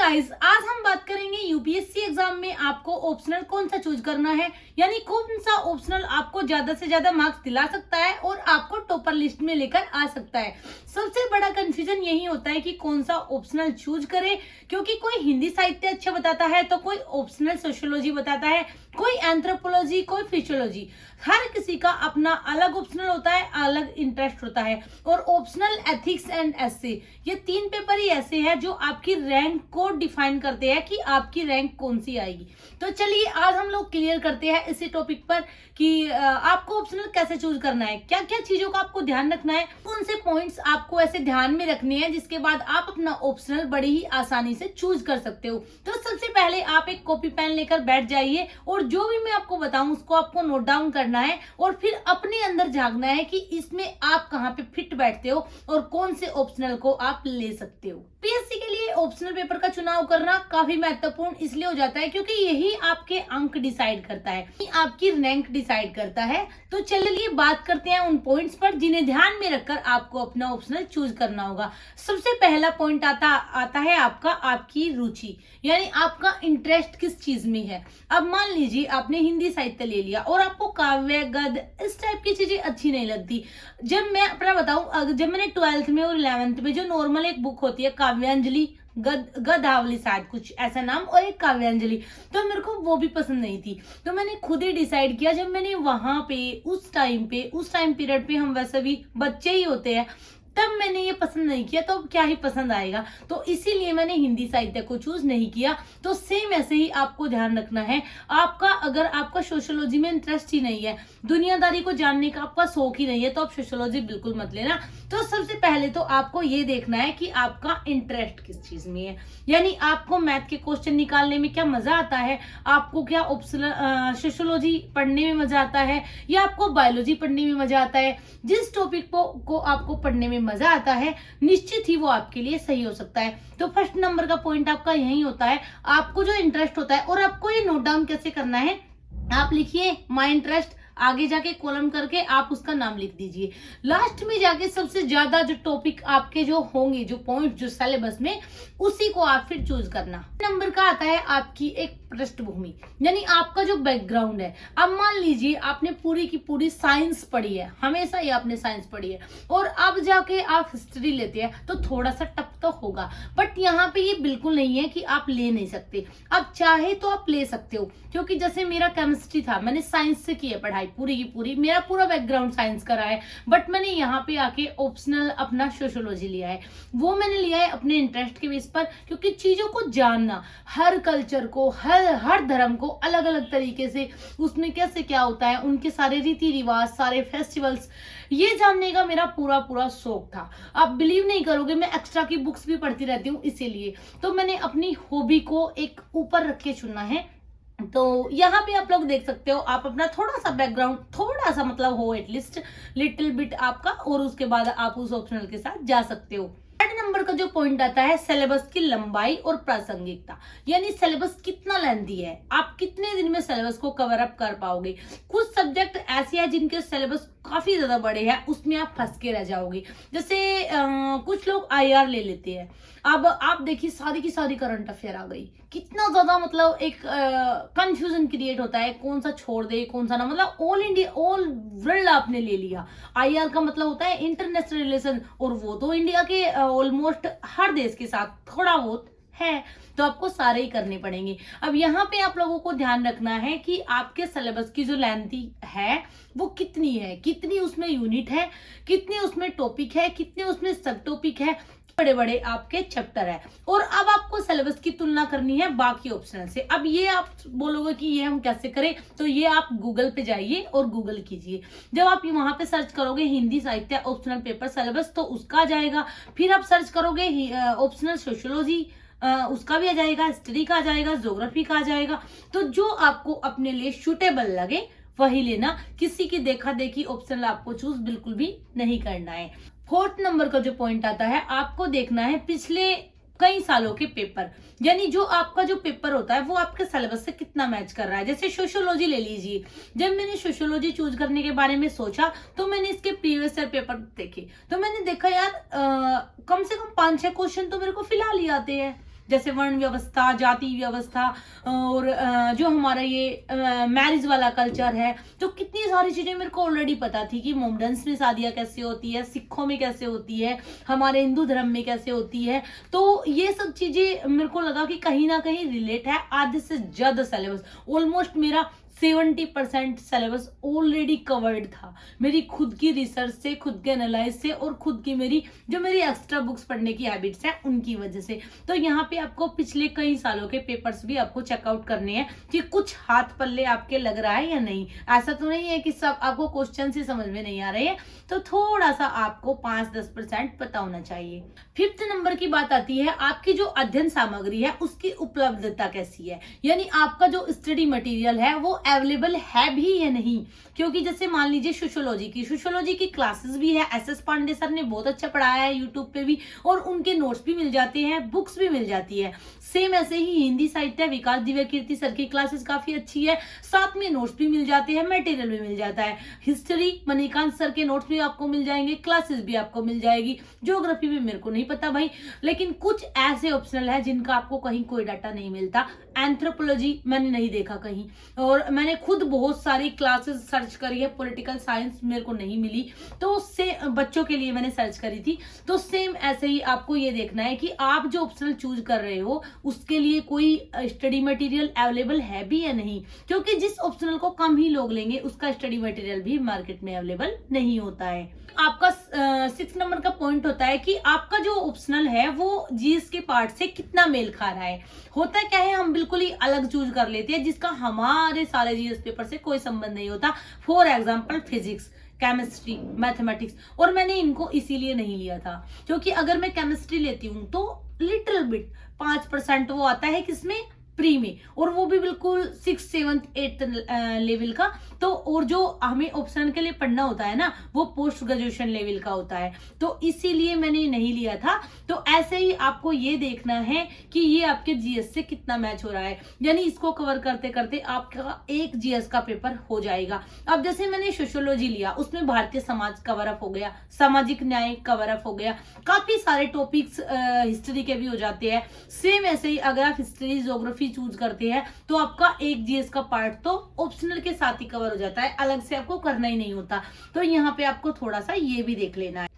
Guys, आज हम बात करेंगे यूपीएससी एग्जाम में आपको ऑप्शनल कौन सा चूज करना है, यानी कौन सा ऑप्शनल आपको ज्यादा से ज्यादा मार्क्स दिला सकता है और आपको टॉपर लिस्ट में लेकर आ सकता है। सबसे बड़ा कंफ्यूजन यही होता है कि कौन सा ऑप्शनल चूज करे, क्योंकि कोई हिंदी साहित्य अच्छा बताता है तो कोई ऑप्शनल सोशियोलॉजी बताता है, कोई एंथ्रोपोलॉजी, कोई फिजियोलॉजी। हर किसी का अपना अलग ऑप्शनल होता है, अलग इंटरेस्ट होता है। और ऑप्शनल, एथिक्स एंड एसे, ये तीन पेपर ही ऐसे हैं जो आपकी रैंक को डिफाइन करते हैं कि आपकी रैंक कौन सी आएगी। तो चलिए आज हम लोग क्लियर करते हैं इसी टॉपिक पर कि आपको ऑप्शनल कैसे चूज करना है, क्या क्या चीजों का आपको ध्यान रखना है, कौन से पॉइंट्स आपको ऐसे ध्यान में रखने हैं जिसके बाद आप अपना ऑप्शनल बड़ी ही आसानी से चूज कर सकते हो। तो सबसे पहले आप एक कॉपी पेन लेकर बैठ जाइए और जो भी मैं आपको बताऊं उसको आपको नोट डाउन करना है और फिर अपने अंदर झांकना है कि इसमें आप कहां पे फिट बैठते हो और कौन से ऑप्शनल को आप ले सकते हो। पीएससी के लिए ऑप्शनल पेपर का चुनाव करना काफी महत्वपूर्ण इसलिए हो जाता है क्योंकि यही आपके अंक डिसाइड करता है, आपकी रैंक डिसाइड करता है। तो चलिए बात करते हैं उन पॉइंट्स पर जिन्हें ध्यान में रखकर आपको अपना ऑप्शनल चूज करना होगा। सबसे पहला पॉइंट आता है आपकी रुचि, यानी आपका इंटरेस्ट किस चीज में है। अब मान लीजिए आपने हिंदी साहित्य ले लिया और आपको काव्य, गद्य, इस टाइप की चीजें अच्छी नहीं लगती। जब मैं अपना बताऊं, जब मैंने 12th में और 11th में जो नॉर्मल एक बुक होती है काव्यांजलि, गदावली शायद कुछ ऐसा नाम, और एक काव्यांजलि, तो मेरे को वो भी पसंद नहीं थी। तो मैंने खुद ही डिसाइड किया, जब मैंने वहां पे उस टाइम पीरियड पे हम वैसे भी बच्चे ही होते हैं, तब मैंने ये पसंद नहीं किया तो अब क्या ही पसंद आएगा। तो इसीलिए मैंने हिंदी साहित्य को चूज नहीं किया। तो सेम ऐसे ही आपको ध्यान रखना है, अगर आपका सोशियोलॉजी में इंटरेस्ट ही नहीं है, दुनियादारी को जानने का आपका शौक ही नहीं है, तो आप सोशियोलॉजी बिल्कुल मत लेना। तो सबसे पहले तो आपको ये देखना है कि आपका इंटरेस्ट किस चीज में है, यानी आपको मैथ के क्वेश्चन निकालने में क्या मजा आता है, आपको क्या सोशियोलॉजी पढ़ने में मजा आता है या आपको बायोलॉजी पढ़ने में मजा आता है। जिस टॉपिक को आपको पढ़ने में मजा आता है निश्चित ही वो आपके लिए सही हो सकता है। तो फर्स्ट नंबर का पॉइंट आपका यही होता है, आपको जो इंटरेस्ट होता है। और आपको ये नोट डाउन कैसे करना है, आप लिखिए माय इंटरेस्ट, आगे जाके कॉलम करके आप उसका नाम लिख दीजिए। लास्ट में जाके सबसे ज्यादा जो टॉपिक आपके जो होंगे, जो पॉइंट जो सिलेबस में, उसी को आप फिर चूज करना। नंबर का आता है आपकी एक पृष्ठभूमि, यानी आपका जो बैकग्राउंड है। अब मान लीजिए आपने पूरी की पूरी साइंस पढ़ी है, हमेशा ही आपने साइंस पढ़ी है, और अब जाके आप हिस्ट्री लेते हैं तो थोड़ा सा टफ तो होगा। बट यहाँ पे ये बिल्कुल नहीं है कि आप ले नहीं सकते, आप चाहे तो आप ले सकते हो। क्योंकि जैसे मेरा केमिस्ट्री था, मैंने साइंस से की है पढ़ाई पूरी की पूरी, मेरा पूरा बैकग्राउंड साइंस का रहा है, बट मैंने यहाँ पे आके ऑप्शनल अपना सोशियोलॉजी लिया है। वो मैंने लिया है अपने इंटरेस्ट के बेस पर, क्योंकि चीजों को जानना, हर कल्चर को, हर धर्म को अलग अलग तरीके से उसमें कैसे क्या होता है, उनके सारे रीति रिवाज, सारे फेस्टिवल्स, ये जानने का मेरा पूरा शौक था। आप बिलीव नहीं करोगे, मैं एक्स्ट्रा की बुक्स भी पढ़ती रहती हूँ, इसीलिए तो मैंने अपनी हॉबी को एक ऊपर रख के चुना है। तो यहाँ पे आप लोग देख सकते हो, आप अपना थोड़ा सा बैकग्राउंड, थोड़ा सा मतलब हो एटलीस्ट लिटिल बिट आपका, और उसके बाद आप उस ऑप्शनल के साथ जा सकते हो। थर्ड नंबर का जो पॉइंट आता है सिलेबस की लंबाई और प्रासंगिकता, यानी सिलेबस कितना लेंथी है, आप कितने दिन में सिलेबस को कवर अप कर पाओगे। कुछ सब्जेक्ट ऐसे हैं जिनके सिलेबस काफी ज्यादा बड़े हैं, उसमें आप फंस के रह जाओगे। जैसे कुछ लोग आईआर ले लेते हैं। अब आप देखिए सारी की सारी करंट अफेयर आ गई, कितना ज्यादा मतलब एक कंफ्यूजन क्रिएट होता है, कौन सा छोड़ दे कौन सा ना, मतलब ऑल इंडिया, ऑल वर्ल्ड आपने ले लिया। आईआर का मतलब होता है इंटरनेशनल रिलेशन, और वो तो इंडिया के ऑलमोस्ट हर देश के साथ थोड़ा बहुत है, तो आपको सारे ही करने पड़ेंगे। अब यहाँ पे आप लोगों को ध्यान रखना है कि आपके सिलेबस की जो लेंथी है वो कितनी है, कितनी उसमें यूनिट है, कितने उसमें टॉपिक है, कितने उसमें सब टॉपिक है, बड़े बड़े आपके चैप्टर है। और अब आपको सिलेबस की तुलना करनी है बाकी ऑप्शनल से। अब ये आप बोलोगे कि ये हम कैसे करें, तो ये आप गूगल पे जाइए और गूगल कीजिए। जब आप वहां पे सर्च करोगे हिंदी साहित्य ऑप्शनल पेपर सिलेबस, तो उसका आ जाएगा। फिर आप सर्च करोगे ऑप्शनल सोशियोलॉजी, उसका भी आ जाएगा, हिस्ट्री का आ जाएगा, ज्योग्राफी का आ जाएगा। तो जो आपको अपने लिए सुटेबल लगे वही लेना, किसी की देखा देखी ऑप्शनल आपको चूज बिल्कुल भी नहीं करना है। फोर्थ नंबर का जो पॉइंट आता है, आपको देखना है पिछले कई सालों के पेपर, यानी जो आपका जो पेपर होता है वो आपके सिलेबस से कितना मैच कर रहा है। जैसे सोशियोलॉजी ले लीजिए, जब मैंने सोशियोलॉजी चूज करने के बारे में सोचा तो मैंने इसके प्रीवियस ईयर पेपर देखे, तो मैंने देखा यार कम से कम 5-6 क्वेश्चन तो मेरे को फिलहाल ही आते हैं। जैसे वर्ण व्यवस्था, जाति व्यवस्था, और जो हमारा ये मैरिज वाला कल्चर है, तो कितनी सारी चीजें मेरे को ऑलरेडी पता थी कि मोमडन्स में शादियां कैसे होती है, सिखों में कैसे होती है, हमारे हिंदू धर्म में कैसे होती है। तो ये सब चीजें मेरे को लगा कि कहीं ना कहीं रिलेट है। आधे से ज्यादा सिलेबस, ऑलमोस्ट मेरा 70% सिलेबस ऑलरेडी कवर्ड था, मेरी खुद की रिसर्च से, खुद के एनालाइज से, और खुद की मेरी एक्स्ट्रा बुक्स पढ़ने की हैबिट्स है उनकी वजह से। तो यहाँ पे आपको पिछले कई सालों के पेपर्स भी आपको चेकआउट करने हैं कि कुछ हाथ पल्ले आपके लग रहा है या नहीं। ऐसा तो नहीं है कि सब आपको क्वेश्चन ही समझ में नहीं आ रहे हैं, तो थोड़ा सा आपको 5-10% पता होना चाहिए। 5th नंबर की बात आती है आपकी जो अध्ययन सामग्री है उसकी उपलब्धता कैसी है, यानी आपका जो स्टडी मटेरियल है वो अवेलेबल है भी या नहीं। क्योंकि जैसे मान लीजिए सोशियोलॉजी की क्लासेस भी है, SS पांडे सर ने बहुत अच्छा पढ़ाया है यूट्यूब पे भी, और उनके नोट्स भी मिल जाते हैं, बुक्स भी मिल जाती है। सेम ऐसे ही हिंदी साहित्य विकास दिव्य कीर्ति सर की क्लासेस काफी अच्छी है, साथ में नोट्स भी मिल जाते हैं, मटेरियल भी मिल जाता है। हिस्ट्री मणिकांत सर के नोट्स भी आपको मिल जाएंगे, क्लासेस भी आपको मिल जाएगी। ज्योग्राफी भी मेरे को नहीं पता भाई, लेकिन कुछ ऐसे ऑप्शनल है जिनका आपको कहीं कोई डाटा नहीं मिलता। एंथ्रोपोलॉजी मैंने नहीं देखा कहीं, और मैंने खुद बहुत सारी क्लासेस सर्च करी है, पॉलिटिकल साइंस मेरे को नहीं मिली, तो उससे बच्चों के लिए मैंने सर्च करी थी। तो सेम ऐसे ही आपको ये देखना है कि आप जो ऑप्शनल चूज कर रहे हो उसके लिए कोई स्टडी मटेरियल अवेलेबल है भी या नहीं, क्योंकि जिस ऑप्शनल को कम ही लोग लेंगे उसका स्टडी मटेरियल भी मार्केट में अवेलेबल नहीं होता है। आपका 6 नंबर का पॉइंट होता है कि आपका जो ऑप्शनल है वो जीएस के पार्ट से कितना मेल खा रहा है। होता क्या है, हम बिल्कुल ही अलग चूज कर लेते हैं जिसका हमारे सारे जीएस पेपर से कोई संबंध नहीं होता। For example physics, chemistry, mathematics, और मैंने इनको इसीलिए नहीं लिया था क्योंकि अगर मैं केमिस्ट्री लेती हूँ तो लिटिल बिट 5% वो आता है किसमें, प्री में, और वो भी बिल्कुल 6th 7th 8th लेवल का। तो और जो हमें ऑप्शन के लिए पढ़ना होता है ना वो पोस्ट ग्रेजुएशन लेवल का होता है, तो इसीलिए मैंने नहीं लिया था। तो ऐसे ही आपको ये देखना है कि ये आपके जीएस से कितना मैच हो रहा है, यानी इसको कवर करते करते आपका एक जीएस का पेपर हो जाएगा। अब जैसे मैंने सोशियोलॉजी लिया, उसमें भारतीय समाज कवर अप हो गया, सामाजिक न्याय कवर अप हो गया, काफी सारे टॉपिक्स हिस्ट्री के भी हो जाते हैं। सेम ऐसे ही अगर आप हिस्ट्री ज्योग्राफी चूज करते हैं तो आपका एक जीएस का पार्ट तो ऑप्शनल के साथ ही कवर हो जाता है, अलग से आपको करना ही नहीं होता। तो यहाँ पे आपको थोड़ा सा ये भी देख लेना है।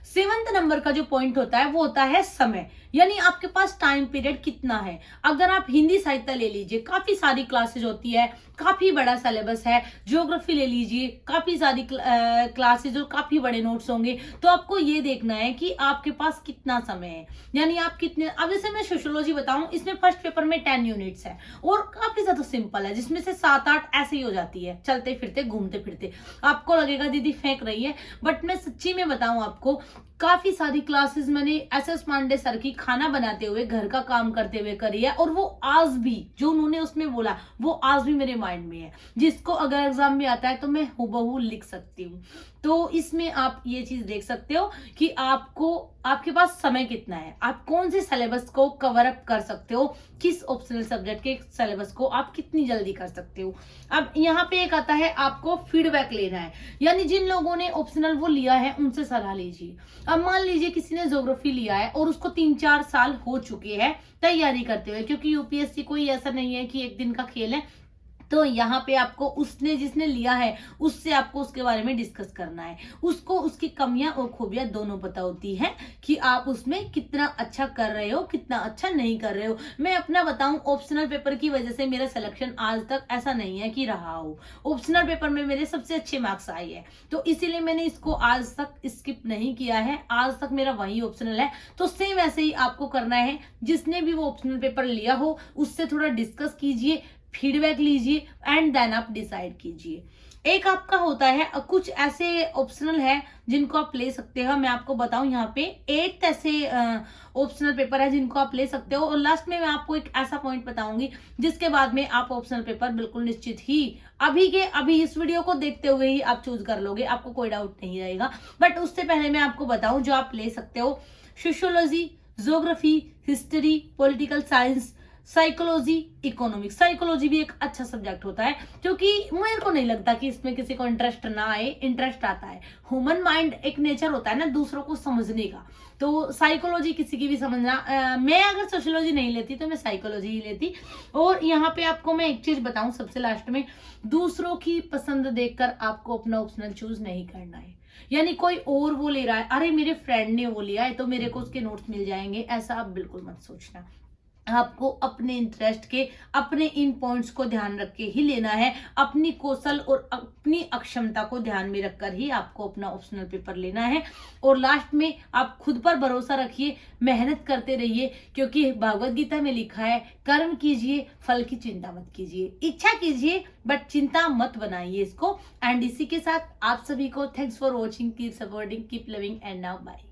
7th नंबर का जो पॉइंट होता है वो होता है समय, यानी आपके पास टाइम पीरियड कितना है। अगर आप हिंदी साहित्य ले लीजिए, काफी सारी क्लासेज होती है, काफी बड़ा सिलेबस है। ज्योग्राफी ले लीजिए, काफी सारी क्लासेज और काफी बड़े नोट्स होंगे। तो आपको ये देखना है कि आपके पास कितना समय है, यानी आप कितने। अब जैसे मैं सोशियोलॉजी बताऊं, इसमें फर्स्ट पेपर में 10 यूनिट्स है और काफी ज्यादा सिंपल है, जिसमें से 7-8 ऐसे ही हो जाती है, चलते फिरते घूमते फिरते। आपको लगेगा दीदी फेंक रही है, बट मैं सच्ची में बताऊं आपको, काफी सारी क्लासेस मैंने SS पांडे सर की खाना बनाते हुए, घर का काम करते हुए करी है, और वो आज भी जो उन्होंने उसमें बोला वो आज भी मेरे माइंड में है, जिसको अगर एग्जाम में आता है तो मैं हूबहू लिख सकती हूँ। तो इसमें आप ये चीज देख सकते हो कि आपके पास समय कितना है, आप कौन से सिलेबस को कवर अप कर सकते हो, किस ऑप्शनल सब्जेक्ट के सिलेबस को आप कितनी जल्दी कर सकते हो। अब यहाँ पे एक आता है आपको फीडबैक लेना है, यानी जिन लोगों ने ऑप्शनल वो लिया है उनसे सलाह लीजिए। अब मान लीजिए किसी ने ज्योग्राफी लिया है और उसको 3-4 साल हो चुके हैं तैयारी करते हुए, क्योंकि यूपीएससी कोई ऐसा नहीं है कि एक दिन का खेल है। तो यहाँ पे आपको जिसने लिया है उससे आपको उसके बारे में डिस्कस करना है, उसको उसकी कमियां और खूबियां दोनों पता होती है कि आप उसमें कितना अच्छा कर रहे हो, कितना अच्छा नहीं कर रहे हो। मैं अपना बताऊं, ऑप्शनल पेपर की वजह से मेरा सिलेक्शन आज तक ऐसा नहीं है कि रहा हो। ऑप्शनल पेपर में मेरे सबसे अच्छे मार्क्स आए हैं, तो इसीलिए मैंने इसको आज तक स्किप नहीं किया है, आज तक मेरा वही ऑप्शनल है। तो सेम ऐसे ही आपको करना है, जिसने भी वो ऑप्शनल पेपर लिया हो उससे थोड़ा डिस्कस कीजिए, फीडबैक लीजिए, एंड देन आप डिसाइड कीजिए। एक आपका होता है, कुछ ऐसे ऑप्शनल है जिनको आप ले सकते हो। मैं आपको बताऊं, यहाँ पे 8 ऐसे ऑप्शनल पेपर है जिनको आप ले सकते हो, और लास्ट में मैं आपको एक ऐसा पॉइंट बताऊंगी जिसके बाद में आप ऑप्शनल पेपर बिल्कुल निश्चित ही अभी इस वीडियो को देखते हुए ही आप चूज कर लोगे, आपको कोई डाउट नहीं रहेगा। बट उससे पहले मैं आपको बताऊं जो आप ले सकते हो: sociology, geography, history, political science, psychology, economics. Psychology भी एक अच्छा सब्जेक्ट होता है, क्योंकि मेरे को नहीं लगता कि इसमें किसी को इंटरेस्ट ना आए, इंटरेस्ट आता है। ह्यूमन माइंड एक नेचर होता है ना दूसरों को समझने का, तो साइकोलॉजी किसी की भी समझना। मैं अगर सोशियोलॉजी नहीं लेती तो मैं साइकोलॉजी ही लेती। और यहाँ पे आपको मैं एक चीज बताऊं सबसे लास्ट में, दूसरों की पसंद देखकर आपको अपना ऑप्शनल चूज नहीं करना है। यानी कोई और वो ले रहा है, अरे मेरे फ्रेंड ने वो लिया है तो मेरे को उसके नोट्स मिल जाएंगे, ऐसा आप बिल्कुल मत सोचना। आपको अपने इंटरेस्ट के, अपने इन पॉइंट्स को ध्यान रख के ही लेना है। अपनी कौशल और अपनी अक्षमता को ध्यान में रखकर ही आपको अपना ऑप्शनल पेपर लेना है। और लास्ट में आप खुद पर भरोसा रखिए, मेहनत करते रहिए, क्योंकि भगवत गीता में लिखा है कर्म कीजिए, फल की चिंता मत कीजिए। इच्छा कीजिए बट चिंता मत बनाइए इसको। एंड इसी के साथ आप सभी को thanks for watching, keep supporting, keep loving and now bye.